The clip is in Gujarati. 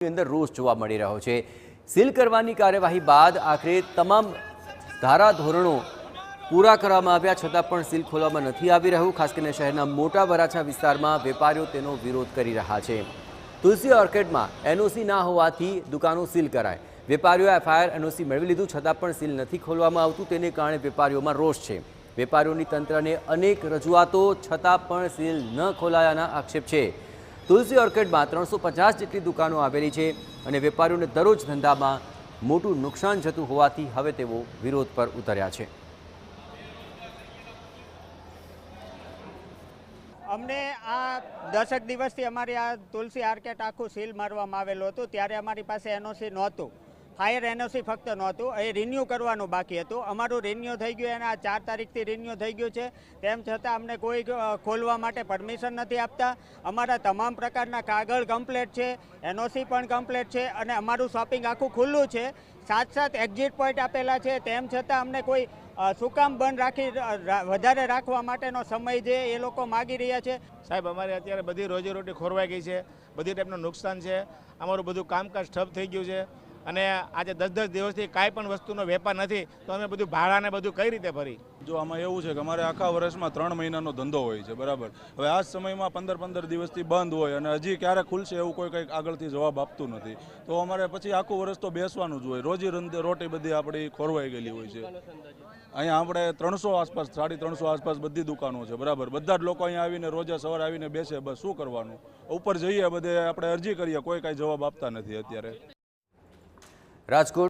અંદર રોષ જોવા મળી રહ્યો છે। સીલ કરવાની કાર્યવાહી બાદ આખરે તમામ ધારાધોરણો પૂરા કરવામાં આવ્યા છતાં પણ સીલ ખોલવામાં નથી આવી રહ્યું। ખાસ કરીને શહેરના મોટા વરાછા વિસ્તારમાં વેપારીઓ તેનો વિરોધ કરી રહ્યા છે। તુલસી ઓર્કિડમાં એનઓસી ના હોવાથી દુકાનો સીલ કરાય। વેપારીઓએ એફઆઈઆર એનઓસી મેળવી લીધું છતાં પણ સીલ નથી ખોલવામાં આવતું, તેને કારણે વેપારીઓમાં રોષ છે। વેપારીઓની તંત્રને અનેક રજૂઆતો છતાં પણ સીલ ન ખોલાયાના આક્ષેપ છે। તુલસી ઓર્કિડમાં 350 જેટલી દુકાનો આવેલી છે અને વેપારીઓને દરરોજ ધંધામાં મોટું નુકસાન જતું હોવાથી હવે તેઓ વિરોધ પર ઉતર્યા છે। અમને આ 10 દિવસથી અમારી આ તુલસી આર્કેટ આખું સીલ મારવામાં આવેલું હતું, ત્યારે અમારી પાસે એનઓસી નહોતું, ફાયર એનઓસી ફક્ત નહોતું, એ રિન્યૂ કરવાનું બાકી હતું। અમારું રિન્યૂ થઈ ગયું અને આ 4 તારીખથી રિન્યૂ થઈ ગયું છે, તેમ છતાં અમને કોઈ ખોલવા માટે પરમિશન નથી આપતા। અમારા તમામ પ્રકારના કાગળ કમ્પ્લીટ છે, એનઓસી પણ કમ્પ્લીટ છે અને અમારું શોપિંગ આખું ખુલ્લું છે, સાથ એક્ઝિટ પોઈન્ટ આપેલા છે, તેમ છતાં અમને કોઈ શું કામ બંધ રાખી વધારે રાખવા માટેનો સમય છે એ લોકો માગી રહ્યા છે। સાહેબ, અમારે અત્યારે બધી રોજીરોટી ખોરવાઈ ગઈ છે, બધી ટાઈપનું નુકસાન છે, અમારું બધું કામકાજ ઠપ થઈ ગયું છે અને આજે 10 દિવસથી કાંઈ પણ વસ્તુનો વેપાર નથી, તો અમે બધું ભાડાને બધું કઈ રીતે ભરી? જો આમાં એવું છે કે અમારે આખા વર્ષમાં 3 મહિનાનો ધંધો હોય છે, બરાબર। હવે આ સમયમાં 15 દિવસથી બંધ હોય અને હજી ક્યારે ખુલશે એવું કોઈ કંઈક આગળથી જવાબ આપતું નથી, તો અમારે પછી આખું વર્ષ તો બેસવાનું જ હોય। રોજી રોટી બધી આપણી ખોરવાઈ ગયેલી હોય છે। અહીંયા આપણે 300 આસપાસ 350 આસપાસ બધી દુકાનો છે, બરાબર। બધા જ લોકો અહીંયા આવીને રોજે સવારે આવીને બેસે, બસ શું કરવાનું? ઉપર જઈએ બધે આપણે અરજી કરીએ, કોઈ કાંઈ જવાબ આપતા નથી અત્યારે। રાજકોટ